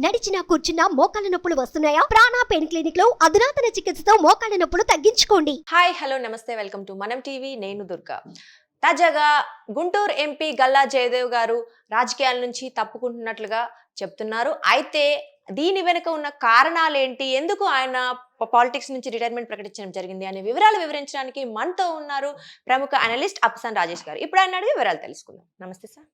నడిచినా కూర్చున్నా మోకాళ్ళ నొప్పులు వస్తున్నాయా? ప్రాణ పెయిన్ క్లినిక్ లో అధునాతన చికిత్సతో మోకాళ్ళ నొప్పులు తగ్గించుకోండి. హాయ్ హలో నమస్తే వెల్కమ్ టు మనం టీవీ. నేను దుర్గా. తాజాగా గుంటూరు ఎంపీ గల్లా జయదేవ్ గారు రాజకీయాల నుంచి తప్పుకుంటున్నట్లుగా చెప్తున్నారు. అయితే దీని వెనుక ఉన్న కారణాలేంటి, ఎందుకు ఆయన పాలిటిక్స్ నుంచి రిటైర్మెంట్ ప్రకటించడం జరిగింది అనే వివరాలు వివరించడానికి మనతో ఉన్నారు ప్రముఖ అనలిస్ట్ అప్సన్ రాజేష్ గారు. ఇప్పుడు ఆయన అడిగి వివరాలు తెలుసుకుందాం. నమస్తే సార్.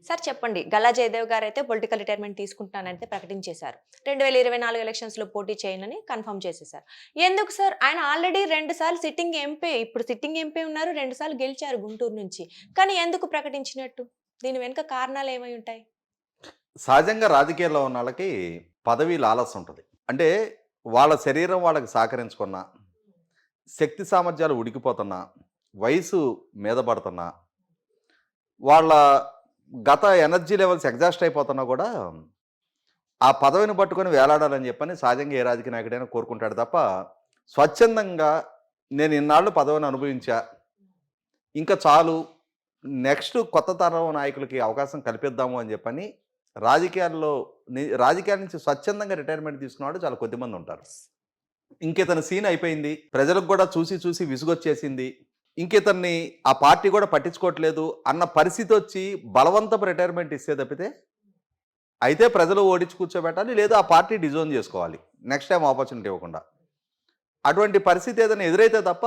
సార్ చెప్పండి, గల్లా జయదేవ్ గారు అయితే పొలిటికల్ రిటైర్మెంట్ తీసుకుంటానంటే ప్రకటించేశారు. 2024 ఎలక్షన్స్ లో పోటీ చేయనని కన్ఫర్మ్ చేసేశారు. ఎందుకు సార్? ఆయన ఆల్రెడీ 2 సార్లు సిట్టింగ్ ఎంపీ, ఇప్పుడు సిట్టింగ్ ఎంపీ ఉన్నారు, 2 సార్లు గెలిచారు గుంటూరు నుంచి. కానీ ఎందుకు ప్రకటించినట్టు? దీని వెనుక కారణాలు ఏమై ఉంటాయి? సహజంగా రాజకీయాల్లో ఉన్న వాళ్ళకి పదవి లాలస ఉంటుంది. అంటే వాళ్ళ శరీరం వాళ్ళకి సహకరించుకున్నా, శక్తి సామర్థ్యాలు ఉడికిపోతున్నా, వయసు మీద పడుతున్నా, వాళ్ళ గత ఎనర్జీ లెవెల్స్ ఎగ్జాస్ట్ అయిపోతున్నా కూడా ఆ పదవిని పట్టుకొని వేలాడాలని చెప్పని సహజంగా ఏ రాజకీయ నాయకుడైనా కోరుకుంటాడు తప్ప, స్వచ్ఛందంగా నేను ఇన్నాళ్ళు పదవిని అనుభవించా, ఇంకా చాలు, నెక్స్ట్ కొత్త తరం నాయకులకి అవకాశం కల్పిద్దాము అని చెప్పని రాజకీయాల నుంచి స్వచ్ఛందంగా రిటైర్మెంట్ తీసుకున్నవాడు చాలా కొద్దిమంది ఉంటారు. ఇంకితని సీన్ అయిపోయింది, ప్రజలకు కూడా చూసి చూసి విసుగొచ్చేసింది, ఇంకితన్ని ఆ పార్టీ కూడా పట్టించుకోవట్లేదు అన్న పరిస్థితి వచ్చి బలవంతపు రిటైర్మెంట్ ఇస్తే తప్పితే, అయితే ప్రజలు ఓడించి కూర్చోబెట్టాలి, లేదా ఆ పార్టీ డిజోన్ చేసుకోవాలి నెక్స్ట్ టైం ఆపర్చునిటీ ఇవ్వకుండా. అటువంటి పరిస్థితి ఏదైనా ఎదురైతే తప్ప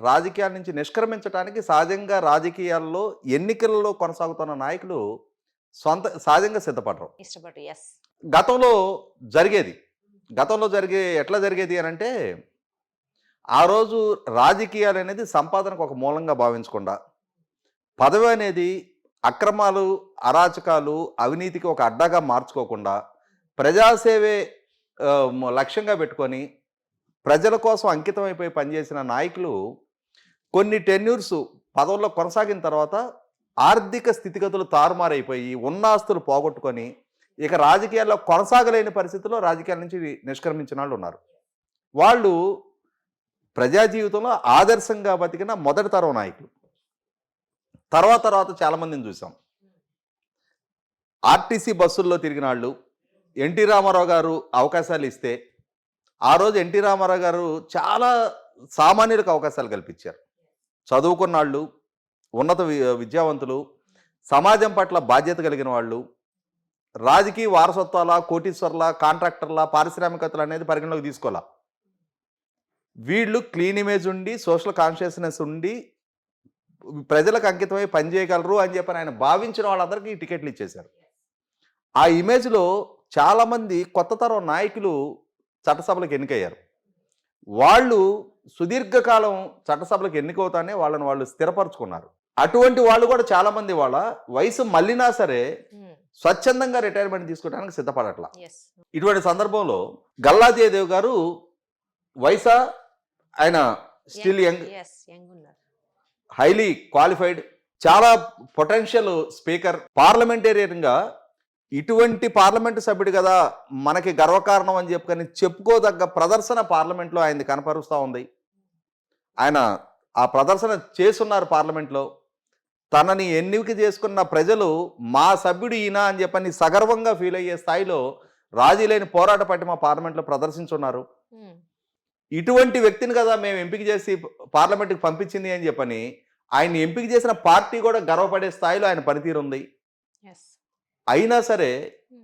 రాజకీయాల నుంచి నిష్క్రమించడానికి సహజంగా రాజకీయాల్లో ఎన్నికల్లో కొనసాగుతున్న నాయకులు సహజంగా సిద్ధపడరు. గతంలో ఎట్లా జరిగేది అని అంటే, ఆ రోజు రాజకీయాలు అనేది సంపాదనకు ఒక మూలంగా భావించకుండా, పదవి అనేది అక్రమాలు, అరాచకాలు, అవినీతికి ఒక అడ్డాగా మార్చుకోకుండా, ప్రజాసేవే లక్ష్యంగా పెట్టుకొని ప్రజల కోసం అంకితమైపోయి పనిచేసిన నాయకులు కొన్ని టెన్యూర్స్ పదవుల్లో కొనసాగిన తర్వాత ఆర్థిక స్థితిగతులు తారుమారైపోయి ఉన్న ఆస్తులు పోగొట్టుకొని ఇక రాజకీయాల్లో కొనసాగలేని పరిస్థితుల్లో రాజకీయాల నుంచి నిష్క్రమించిన వాళ్ళు ఉన్నారు. వాళ్ళు ప్రజా జీవితంలో ఆదర్శంగా బతికిన మొదటి తరం నాయకులు. తర్వాత చాలామందిని చూసాం. ఆర్టీసీ బస్సుల్లో తిరిగిన వాళ్ళు, ఎన్టీ రామారావు గారు అవకాశాలు ఇస్తే ఆ రోజు ఎన్టీ రామారావు గారు చాలా సామాన్యులకు అవకాశాలు కల్పించారు. చదువుకున్న వాళ్ళు, ఉన్నత విద్యావంతులు, సమాజం పట్ల బాధ్యత కలిగిన వాళ్ళు, రాజకీయ వారసత్వాల, కోటీశ్వర్ల, కాంట్రాక్టర్ల, పారిశ్రామికతలు అనేది పరిగణలోకి తీసుకోవాలా. వీళ్ళు క్లీన్ ఇమేజ్ ఉండి, సోషల్ కాన్షియస్నెస్ ఉండి, ప్రజలకు అంకితమై పనిచేయగలరు అని చెప్పని ఆయన భావించిన వాళ్ళందరికీ టికెట్లు ఇచ్చేశారు. ఆ ఇమేజ్లో చాలామంది కొత్త తరం నాయకులు చట్టసభలకు ఎన్నికయ్యారు. వాళ్ళు సుదీర్ఘకాలం చట్టసభలకు ఎన్నికవుతానే వాళ్ళని వాళ్ళు స్థిరపరచుకున్నారు. అటువంటి వాళ్ళు కూడా చాలామంది వాళ్ళ వయసు మళ్ళినా సరే స్వచ్ఛందంగా రిటైర్మెంట్ తీసుకోవడానికి సిద్ధపడట్లా. ఇటువంటి సందర్భంలో గల్లా జయదేవ్ గారు వయసా, ఆయన స్టిల్ యంగ్, హైలీ క్వాలిఫైడ్, చాలా పొటెన్షియల్ స్పీకర్, పార్లమెంటేరియన్గా ఇటువంటి పార్లమెంటు సభ్యుడు కదా మనకి గర్వకారణం అని చెప్పుకోదగ్గ ప్రదర్శన పార్లమెంట్లో ఆయనది కనపరుస్తూ ఉంది. ఆయన ఆ ప్రదర్శన చేస్తున్నారు పార్లమెంట్లో. తనని ఎన్నిక చేసుకున్న ప్రజలు మా సభ్యుడు ఈయన అని చెప్పని సగర్వంగా ఫీల్ అయ్యే స్థాయిలో రాజీ లేని పోరాట పట్టిమ పార్లమెంట్లో ప్రదర్శించున్నారు. ఇటువంటి వ్యక్తిని కదా మేము ఎంపిక చేసి పార్లమెంట్కి పంపించింది అని చెప్పని ఆయన ఎంపిక చేసిన పార్టీ కూడా గర్వపడే స్థాయిలో ఆయన పనితీరు ఉంది. అయినా సరే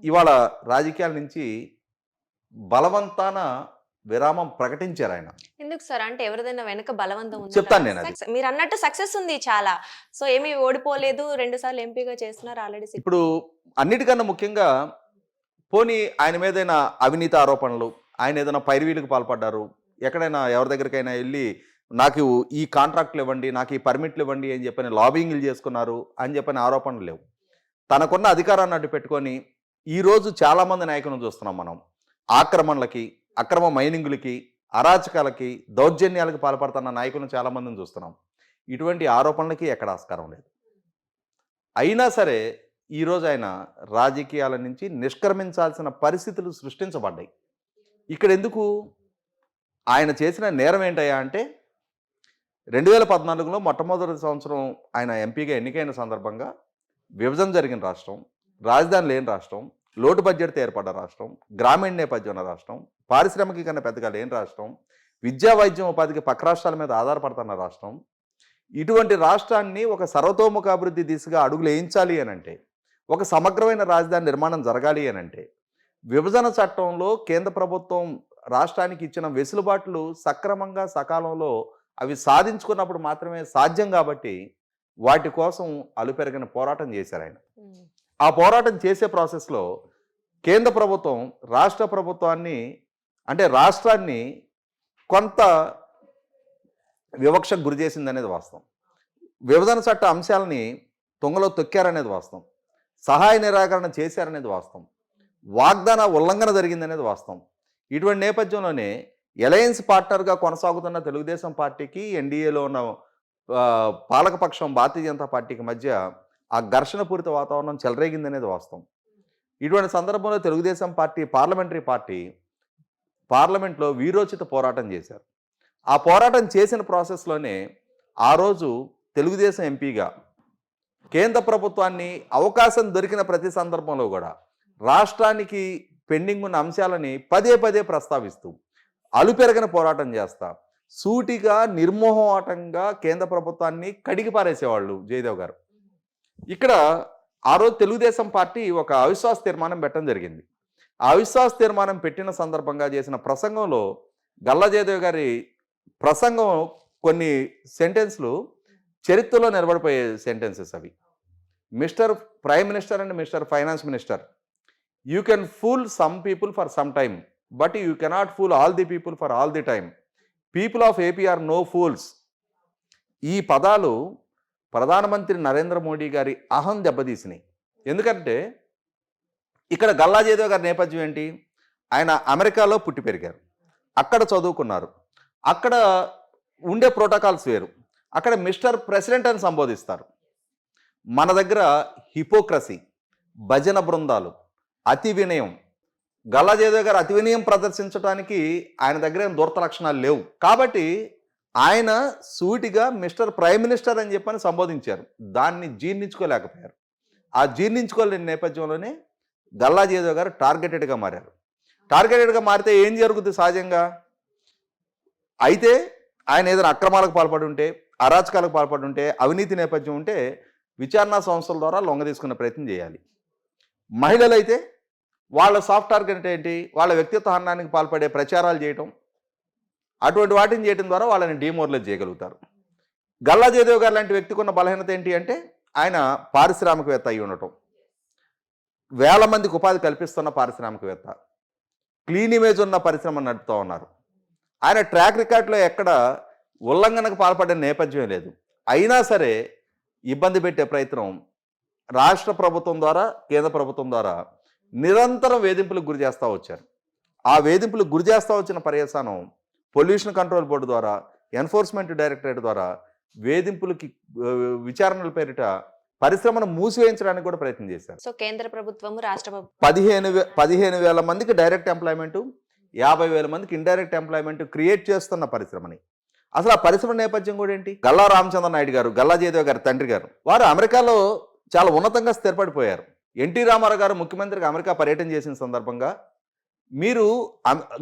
ఇవాళ రాజకీయాల నుంచి బలవంతాన విరామం ప్రకటించారు ఆయన. ఎందుకు సార్? అంటే ఎవరిదైనా వెనక బలవంతం ఉంది? చెప్తాను నేను. మీరు అన్నట్టు సక్సెస్ ఉంది చాలా, సో ఏమీ ఓడిపోలేదు, 2 సార్లు ఎంపీగా చేస్తున్నారు ఆల్రెడీ. ఇప్పుడు అన్నిటికన్నా ముఖ్యంగా పోనీ ఆయన మీదైనా అవినీతి ఆరోపణలు, ఆయన ఏదైనా పైరవీలకు పాల్పడ్డారు, ఎక్కడైనా ఎవరి దగ్గరికైనా వెళ్ళి నాకు ఈ కాంట్రాక్ట్లు ఇవ్వండి, నాకు ఈ పర్మిట్లు ఇవ్వండి అని చెప్పని లాబింగ్లు చేసుకున్నారు అని చెప్పని ఆరోపణలు లేవు. తనకున్న అధికారాన్ని అడ్డు పెట్టుకొని ఈరోజు చాలామంది నాయకులను చూస్తున్నాం మనం. ఆక్రమణలకి, అక్రమ మైనింగులకి, అరాచకాలకి, దౌర్జన్యాలకు పాల్పడుతున్న నాయకులను చాలామందిని చూస్తున్నాం. ఇటువంటి ఆరోపణలకి ఎక్కడ ఆస్కారం లేదు. అయినా సరే ఈరోజు ఆయన రాజకీయాల నుంచి నిష్క్రమించాల్సిన పరిస్థితులు సృష్టించబడ్డాయి. ఇక్కడ ఎందుకు? ఆయన చేసిన నేరం ఏంటయ్యా అంటే, 2014లో మొట్టమొదటి సంవత్సరం ఆయన ఎంపీగా ఎన్నికైన సందర్భంగా విభజన జరిగిన రాష్ట్రం, రాజధాని లేని రాష్ట్రం, లోటు బడ్జెట్తో ఏర్పడ్డ రాష్ట్రం, గ్రామీణ నేపథ్యం ఉన్న రాష్ట్రం, పారిశ్రామికీకరణ పెద్దగా లేని రాష్ట్రం, విద్యా వైద్యం ఉపాధికి పక్క రాష్ట్రాల మీద ఆధారపడుతున్న రాష్ట్రం. ఇటువంటి రాష్ట్రాన్ని ఒక సర్వతోముఖ అభివృద్ధి దిశగా అడుగులు వేయించాలి అని అంటే, ఒక సమగ్రమైన రాజధాని నిర్మాణం జరగాలి అని అంటే, విభజన చట్టంలో కేంద్ర ప్రభుత్వం రాష్ట్రానికి ఇచ్చిన వెసులుబాట్లు సక్రమంగా సకాలంలో అవి సాధించుకున్నప్పుడు మాత్రమే సాధ్యం. కాబట్టి వాటి కోసం అలుపెరగిన పోరాటం చేశారు ఆయన. ఆ పోరాటం చేసే ప్రాసెస్లో కేంద్ర ప్రభుత్వం రాష్ట్ర ప్రభుత్వాన్ని అంటే రాష్ట్రాన్ని కొంత వివక్షకు గురి చేసిందనేది వాస్తవం. విభజన చట్ట అంశాలని తుంగలో తొక్కారనేది వాస్తవం. సహాయ నిరాకరణ చేశారనేది వాస్తవం. వాగ్దాన ఉల్లంఘన జరిగిందనేది వాస్తవం. ఇటువంటి నేపథ్యంలోనే అలయన్స్ పార్ట్నర్గా కొనసాగుతున్న తెలుగుదేశం పార్టీకి, ఎన్డీఏలో ఉన్న పాలకపక్షం భారతీయ జనతా పార్టీకి మధ్య ఆ ఘర్షణపూరిత వాతావరణం చెలరేగిందనేది వాస్తవం. ఇటువంటి సందర్భంలో తెలుగుదేశం పార్టీ పార్లమెంటరీ పార్టీ పార్లమెంట్లో వీరోచిత పోరాటం చేశారు. ఆ పోరాటం చేసిన ప్రాసెస్లోనే ఆ రోజు తెలుగుదేశం ఎంపీగా కేంద్ర ప్రభుత్వాన్ని అవకాశం దొరికిన ప్రతి సందర్భంలో కూడా రాష్ట్రానికి పెండింగ్ ఉన్న అంశాలని పదే పదే ప్రస్తావిస్తూ అలుపెరగని పోరాటం చేస్తా సూటిగా నిర్మోహమాటంగా కేంద్ర ప్రభుత్వాన్ని కడిగి పారేసేవాళ్ళు జయదేవ్ గారు. ఇక్కడ ఆ రోజు తెలుగుదేశం పార్టీ ఒక అవిశ్వాస తీర్మానం పెట్టడం జరిగింది. ఆ అవిశ్వాస తీర్మానం పెట్టిన సందర్భంగా చేసిన ప్రసంగంలో గల్లా జయదేవ్ గారి ప్రసంగం కొన్ని సెంటెన్స్లు చరిత్రలో నిలబడిపోయే సెంటెన్సెస్ అవి. Mister prime minister and mister finance minister, you can fool some people for some time, but you cannot fool all the people for all the time. People of AP are no fools. ఈ పదాలు ప్రధానమంత్రి నరేంద్ర మోడీ గారి అహం దెబ్బతీసినాయి. ఎందుకంటే ఇక్కడ గల్లా జయదేవ్ గారి నేపథ్యం ఏంటి? ఆయన అమెరికాలో పుట్టి పెరిగారు, అక్కడ చదువుకున్నారు, అక్కడ ఉండే ప్రోటోకాల్స్ వేరు. అక్కడ మిస్టర్ ప్రెసిడెంట్ అని సంబోధిస్తారు. మన దగ్గర హిపోక్రసీ, భజన బృందాలు, అతి వినయం. గల్లా జయదేవ్ గారు అతి వినయం ప్రదర్శించడానికి ఆయన దగ్గర ఏం దూరత లక్షణాలు లేవు. కాబట్టి ఆయన సూటిగా మిస్టర్ ప్రైమ్ మినిస్టర్ అని చెప్పని సంబోధించారు. దాన్ని జీర్ణించుకోలేకపోయారు. ఆ జీర్ణించుకోలేని నేపథ్యంలోనే గల్లా జయదేవ్ గారు టార్గెటెడ్గా మారారు. టార్గెటెడ్గా మారితే ఏం జరుగుతుంది సహజంగా? అయితే ఆయన ఏదైనా అక్రమాలకు పాల్పడి ఉంటే, అరాచకాలకు పాల్పడి ఉంటే, అవినీతి నేపథ్యం ఉంటే విచారణా సంస్థల ద్వారా లొంగ తీసుకునే ప్రయత్నం చేయాలి. మహిళలైతే వాళ్ళ సాఫ్ట్ టార్గెట్ ఏంటి? వాళ్ళ వ్యక్తిత్వ హననానికి పాల్పడే ప్రచారాలు చేయటం, అటువంటి వాటిని చేయడం ద్వారా వాళ్ళని డిమోరలైజ్ చేయగలుగుతారు. గల్లా జయదేవ్ గారు లాంటి వ్యక్తికి ఉన్న బలహీనత ఏంటి అంటే ఆయన పారిశ్రామికవేత్త అయి ఉండటం, వేల మందికి ఉపాధి కల్పిస్తున్న పారిశ్రామికవేత్త, క్లీన్ ఇమేజ్ ఉన్న పరిశ్రమ నడుపుతూ ఉన్నారు. ఆయన ట్రాక్ రికార్డులో ఎక్కడ ఉల్లంఘనకు పాల్పడే నేపథ్యం లేదు. అయినా సరే ఇబ్బంది పెట్టే ప్రయత్నం రాష్ట్ర ప్రభుత్వం ద్వారా, కేంద్ర ప్రభుత్వం ద్వారా నిరంతరం వేధింపులకు గురి చేస్తూ వచ్చారు. ఆ వేధింపులకు గురి చేస్తూ వచ్చిన పర్యవసానం పొల్యూషన్ కంట్రోల్ బోర్డు ద్వారా, ఎన్ఫోర్స్మెంట్ డైరెక్టరేట్ ద్వారా వేధింపులకి విచారణల పేరిట పరిశ్రమను మూసివేయించడానికి కూడా ప్రయత్నం చేశారు. సో కేంద్ర ప్రభుత్వము, రాష్ట్ర ప్రభుత్వం 15,000 మందికి డైరెక్ట్ ఎంప్లాయ్మెంట్, 50,000 మందికి ఇండైరెక్ట్ ఎంప్లాయ్మెంట్ క్రియేట్ చేస్తున్న పరిశ్రమని. అసలు ఆ పరిశ్రమ నేపథ్యం కూడా ఏంటి? గల్లా రామచంద్ర నాయుడు గారు, గల్లా జయదేవ్ గారి తండ్రి గారు, వారు అమెరికాలో చాలా ఉన్నతంగా స్థిరపడిపోయారు. ఎన్టీ రామారావు గారు ముఖ్యమంత్రిగా అమెరికా పర్యటన చేసిన సందర్భంగా మీరు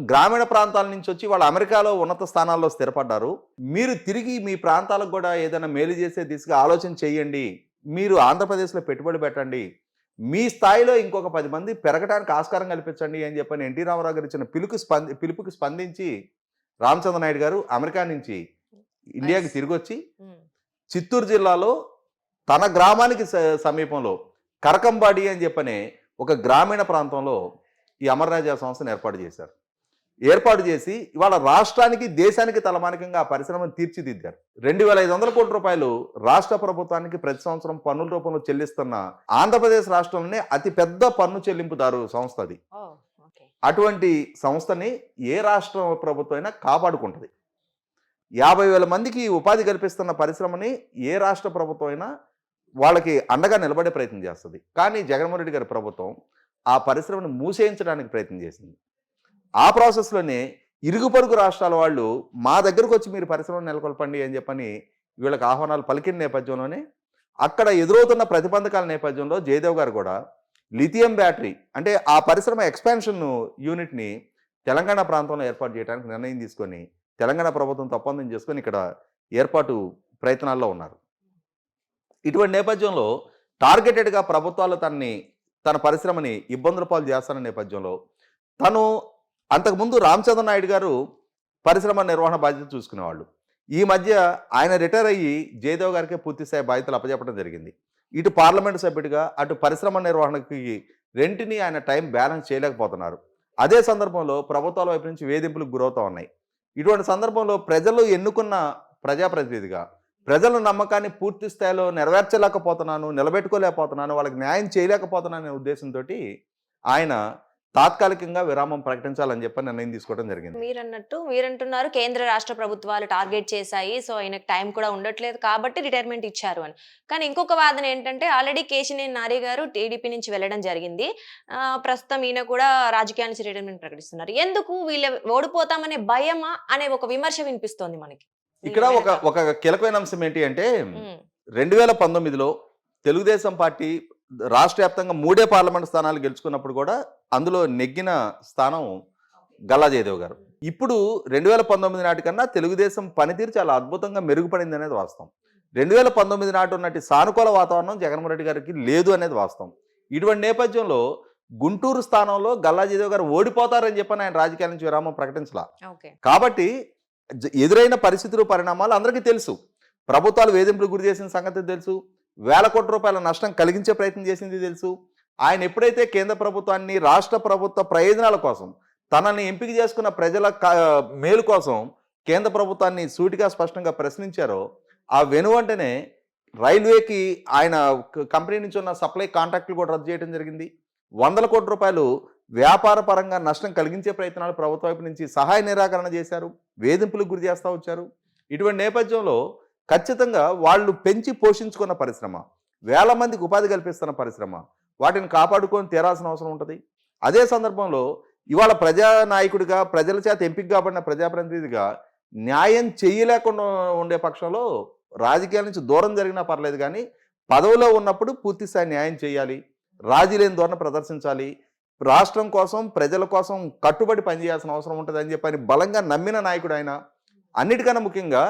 గ్రామీణ ప్రాంతాల నుంచి వచ్చి వాళ్ళు అమెరికాలో ఉన్నత స్థానాల్లో స్థిరపడ్డారు, మీరు తిరిగి మీ ప్రాంతాలకు కూడా ఏదైనా మేలు చేసే దిశగా ఆలోచన చేయండి, మీరు ఆంధ్రప్రదేశ్లో పెట్టుబడి పెట్టండి, మీ స్థాయిలో ఇంకొక 10 మంది పెరగడానికి ఆస్కారం కల్పించండి అని చెప్పని ఎన్టీ రామారావు గారు ఇచ్చిన పిలుపుకి స్పందించి రామచంద్ర నాయుడు గారు అమెరికా నుంచి ఇండియాకి తిరిగి వచ్చి చిత్తూరు జిల్లాలో తన గ్రామానికి సమీపంలో కరకంబాడి అని చెప్పనే ఒక గ్రామీణ ప్రాంతంలో ఈ అమరరాజా సంస్థను ఏర్పాటు చేసి ఇవాళ రాష్ట్రానికి, దేశానికి తలమానికంగా ఆ పరిశ్రమను తీర్చిదిద్దారు. 2,500 కోట్ల రూపాయలు రాష్ట్ర ప్రభుత్వానికి ప్రతి సంవత్సరం పన్నుల రూపంలో చెల్లిస్తున్న ఆంధ్రప్రదేశ్ రాష్ట్రంలోనే అతి పెద్ద పన్ను చెల్లింపుదారు సంస్థ అది. అటువంటి సంస్థని ఏ రాష్ట్ర ప్రభుత్వం అయినా కాపాడుకుంటుంది. 50,000 మందికి ఉపాధి కల్పిస్తున్న పరిశ్రమని ఏ రాష్ట్ర ప్రభుత్వం అయినా వాళ్ళకి అండగా నిలబడే ప్రయత్నం చేస్తుంది. కానీ జగన్మోహన్ రెడ్డి గారి ప్రభుత్వం ఆ పరిశ్రమను మూసేయించడానికి ప్రయత్నం చేసింది. ఆ ప్రాసెస్లోనే ఇరుగు పొరుగు రాష్ట్రాల వాళ్ళు మా దగ్గరకు వచ్చి మీరు పరిశ్రమను నెలకొల్పండి అని చెప్పని వీళ్ళకి ఆహ్వానాలు పలికిన నేపథ్యంలోనే అక్కడ ఎదురవుతున్న ప్రతిబంధకాల నేపథ్యంలో జయదేవ్ గారు కూడా లిథియం బ్యాటరీ అంటే ఆ పరిశ్రమ ఎక్స్పాన్షన్ యూనిట్ని తెలంగాణ ప్రాంతంలో ఏర్పాటు చేయడానికి నిర్ణయం తీసుకొని తెలంగాణ ప్రభుత్వం ఒప్పందం చేసుకొని ఇక్కడ ఏర్పాటు ప్రయత్నాల్లో ఉన్నారు. ఇటువంటి నేపథ్యంలో టార్గెటెడ్గా ప్రభుత్వాలు తన పరిశ్రమని ఇబ్బందుల పాలు చేస్తున్న నేపథ్యంలో తను అంతకుముందు రామచంద్ర నాయుడు గారు పరిశ్రమ నిర్వహణ బాధ్యత చూసుకునేవాళ్ళు. ఈ మధ్య ఆయన రిటైర్ అయ్యి జయదేవ్ గారికి పూర్తిస్థాయి బాధ్యతలు అప్పచెప్పడం జరిగింది. ఇటు పార్లమెంటు సభ్యుడిగా అటు పరిశ్రమ నిర్వహణకి రెంటిని ఆయన టైం బ్యాలెన్స్ చేయలేకపోతున్నారు. అదే సందర్భంలో ప్రభుత్వాల వైపు నుంచి వేధింపులకు గురవుతూ ఉన్నాయి. ఇటువంటి సందర్భంలో ప్రజలు ఎన్నుకున్న ప్రజాప్రతినిధిగా ప్రజల నమ్మకాన్ని పూర్తి స్థాయిలో నెరవేర్చలేకపోతున్నాను, నిలబెట్టుకోలేకపోతున్నాను, వాళ్ళకి న్యాయం చేయలేకపోతున్నాను అనే ఉద్దేశంతో ఆయన తాత్కాలికంగా విరామం ప్రకటించాలని చెప్పి నిర్ణయం తీసుకోవడం జరిగింది. మీరంటున్నారు కేంద్ర రాష్ట్ర ప్రభుత్వాలు టార్గెట్ చేశాయి, సో ఆయనకు టైం కూడా ఉండట్లేదు కాబట్టి రిటైర్మెంట్ ఇచ్చారు అని. కానీ ఇంకొక వాదన ఏంటంటే ఆల్రెడీ కేశినేని నాని గారు టీడీపీ నుంచి వెళ్ళడం జరిగింది. ప్రస్తుతం ఈయన కూడా రాజకీయాల నుంచి రిటైర్మెంట్ ప్రకటిస్తున్నారు. ఎందుకు వీళ్ళు ఓడిపోతామనే భయమా అనే ఒక విమర్శ వినిపిస్తోంది మనకి. ఇక్కడ ఒక కీలకమైన అంశం ఏంటి అంటే 2019లో తెలుగుదేశం పార్టీ రాష్ట్ర వ్యాప్తంగా 3 పార్లమెంట్ స్థానాలు గెలుచుకున్నప్పుడు కూడా అందులో నెగ్గిన స్థానం గల్లా జయదేవ్ గారు. ఇప్పుడు 2019 నాటికన్నా తెలుగుదేశం పనితీరు చాలా అద్భుతంగా మెరుగుపడింది అనేది వాస్తవం. 2019 నాటి ఉన్నటి సానుకూల వాతావరణం జగన్మోహన్ రెడ్డి గారికి లేదు అనేది వాస్తవం. ఇటువంటి నేపథ్యంలో గుంటూరు స్థానంలో గల్లా జయదేవ్ గారు ఓడిపోతారని చెప్పని ఆయన రాజకీయాల నుంచి విరామం ప్రకటించలా. కాబట్టి ఎదురైన పరిస్థితులు పరిణామాలు అందరికీ తెలుసు. ప్రభుత్వాలు వేధింపులు గురి చేసిన సంగతి తెలుసు. వేల కోట్ల రూపాయల నష్టం కలిగించే ప్రయత్నం చేసింది తెలుసు. ఆయన ఎప్పుడైతే కేంద్ర ప్రభుత్వాన్ని రాష్ట్ర ప్రభుత్వ ప్రయోజనాల కోసం తనని ఎంపిక చేసుకున్న ప్రజల మేలు కోసం కేంద్ర ప్రభుత్వాన్ని సూటిగా స్పష్టంగా ప్రశ్నించారో ఆ వెనువంటనే రైల్వేకి ఆయన కంపెనీ నుంచి ఉన్న సప్లై కాంట్రాక్టులు కూడా రద్దు చేయడం జరిగింది. 100 కోట్ల రూపాయలు వ్యాపార పరంగా నష్టం కలిగించే ప్రయత్నాలు ప్రభుత్వ వైపు నుంచి సహాయ నిరాకరణ చేశారు, వేధింపులకు గురి చేస్తూ వచ్చారు. ఇటువంటి నేపథ్యంలో ఖచ్చితంగా వాళ్ళు పెంచి పోషించుకున్న పరిశ్రమ, వేల మందికి ఉపాధి కల్పిస్తున్న పరిశ్రమ, వాటిని కాపాడుకొని తీరాల్సిన అవసరం ఉంటుంది. అదే సందర్భంలో ఇవాళ ప్రజానాయకుడిగా ప్రజల చేత ఎంపిక కాబడిన ప్రజాప్రతినిధిగా న్యాయం చేయలేకుండా ఉండే పక్షంలో రాజకీయాల నుంచి దూరం జరిగినా పర్లేదు, కానీ పదవిలో ఉన్నప్పుడు పూర్తిస్థాయి న్యాయం చేయాలి, రాజీ లేని ధోరణి ప్రదర్శించాలి, రాష్ట్రం కోసం ప్రజల కోసం కట్టుబడి పనిచేయాల్సిన అవసరం ఉంటుంది అని చెప్పని బలంగా నమ్మిన నాయకుడు ఆయన. అన్నిటికన్నా ముఖ్యంగా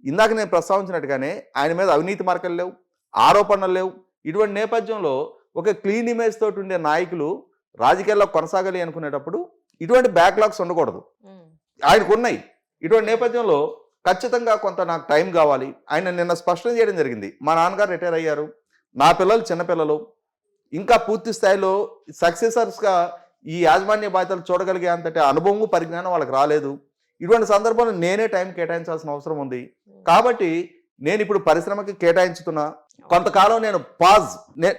ఇందాక నేను ప్రస్తావించినట్టుగానే ఆయన మీద అవినీతి మార్కలు లేవు, ఆరోపణలు లేవు. ఇటువంటి నేపథ్యంలో ఒక క్లీన్ ఇమేజ్ తోటి ఉండే నాయకులు రాజకీయాల్లో కొనసాగాలి అనుకునేటప్పుడు ఇటువంటి బ్యాక్లాగ్స్ ఉండకూడదు. ఆయనకు ఉన్నాయి. ఇటువంటి నేపథ్యంలో ఖచ్చితంగా కొంత నాకు టైం కావాలి. ఆయన నిన్న స్పష్టం చేయడం జరిగింది, మా నాన్నగారు రిటైర్ అయ్యారు, నా పిల్లలు చిన్నపిల్లలు, ఇంకా పూర్తి స్థాయిలో సక్సెసర్స్గా ఈ యాజమాన్య బాధ్యతలు చూడగలిగే అంతటి అనుభవం పరిజ్ఞానం వాళ్ళకి రాలేదు. ఇటువంటి సందర్భంలో నేనే టైం కేటాయించాల్సిన అవసరం ఉంది. కాబట్టి నేను ఇప్పుడు పరిశ్రమకి కేటాయించుతున్నా, కొంతకాలం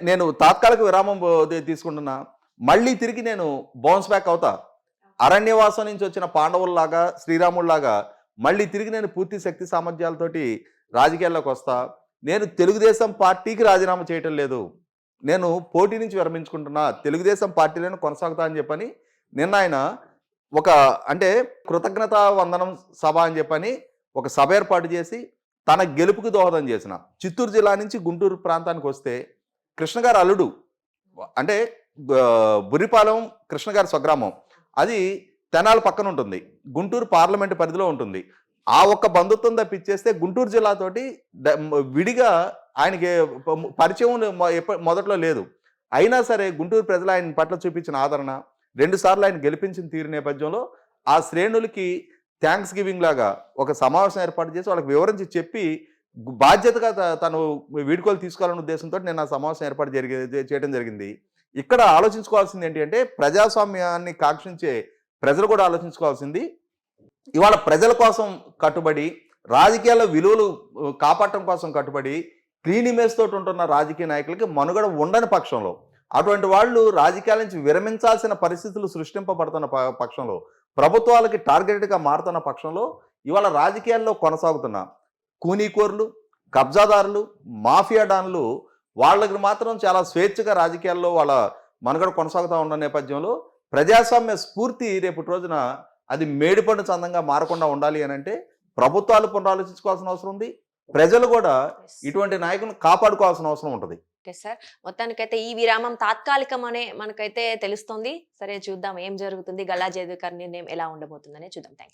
నేను తాత్కాలిక విరామం తీసుకుంటున్నా, మళ్ళీ తిరిగి నేను బౌన్స్ బ్యాక్ అవుతా. అరణ్యవాసం నుంచి వచ్చిన పాండవుల్లాగా శ్రీరాముల్లాగా మళ్ళీ తిరిగి నేను పూర్తి శక్తి సామర్థ్యాలతోటి రాజకీయాల్లోకి వస్తా. నేను తెలుగుదేశం పార్టీకి రాజీనామా చేయటం లేదు, నేను పోటీ నుంచి విరమించుకుంటున్నా, తెలుగుదేశం పార్టీలను కొనసాగుతా అని చెప్పని నిన్న ఆయన అంటే కృతజ్ఞతా వందనం సభ అని చెప్పని ఒక సభ ఏర్పాటు చేసి తన గెలుపుకు దోహదం చేసిన చిత్తూరు జిల్లా నుంచి గుంటూరు ప్రాంతానికి వస్తే కృష్ణ గారు అల్లుడు అంటే బుర్రిపాలెం కృష్ణ గారి స్వగ్రామం, అది తెనాలి పక్కన ఉంటుంది, గుంటూరు పార్లమెంటు పరిధిలో ఉంటుంది. ఆ ఒక్క బంధుత్వం తప్పిచ్చేస్తే గుంటూరు జిల్లాతోటి విడిగా ఆయనకి పరిచయం మొదట్లో లేదు. అయినా సరే గుంటూరు ప్రజలు ఆయన పట్ల చూపించిన ఆదరణ, 2 సార్లు ఆయన గెలిపించిన తీరు నేపథ్యంలో ఆ శ్రేణులకి థ్యాంక్స్ గివింగ్ లాగా ఒక సమావేశం ఏర్పాటు చేసి వాళ్ళకి వివరించి చెప్పి బాధ్యతగా తను వీడ్కోలు తీసుకోవాలనే ఉద్దేశంతో నేను ఆ సమావేశం ఏర్పాటు చేయడం జరిగింది. ఇక్కడ ఆలోచించుకోవాల్సింది ఏంటి అంటే ప్రజాస్వామ్యాన్ని కాంక్షించే ప్రజలు కూడా ఆలోచించుకోవాల్సింది, ఇవాళ ప్రజల కోసం కట్టుబడి రాజకీయాల్లో విలువలు కాపాడటం కోసం కట్టుబడి క్లీన్ ఇమేజ్ తోటి ఉంటున్న రాజకీయ నాయకులకి మనుగడ ఉండని పక్షంలో, అటువంటి వాళ్ళు రాజకీయాల నుంచి విరమించాల్సిన పరిస్థితులు సృష్టింపబడుతున్న పక్షంలో, ప్రభుత్వాలకి టార్గెటెడ్గా మారుతున్న పక్షంలో ఇవాళ రాజకీయాల్లో కొనసాగుతున్న కూనీకోర్లు, కబ్జాదారులు, మాఫియా డాన్లు వాళ్ళకి మాత్రం చాలా స్వేచ్ఛగా రాజకీయాల్లో వాళ్ళ మనుగడ కొనసాగుతూ ఉన్న నేపథ్యంలో ప్రజాస్వామ్య స్ఫూర్తి రేపటి రోజున అది మేడిపండు చందంగా మారకుండా ఉండాలి అని అంటే ప్రభుత్వాలు పునరాలోచించుకోవాల్సిన అవసరం ఉంది, ప్రజలు కూడా ఇటువంటి నాయకులను కాపాడుకోవాల్సిన అవసరం ఉంటుంది. Okay sir. మొత్తానికైతే ఈ విరామం తాత్కాలికం అనే మనకైతే తెలుస్తుంది. సరే చూద్దాం ఏం జరుగుతుంది. గల్లా జయదేవ్ గారి నిర్ణయం ఎలా ఉండబోతుందనే చూద్దాం. థాంక్యూ.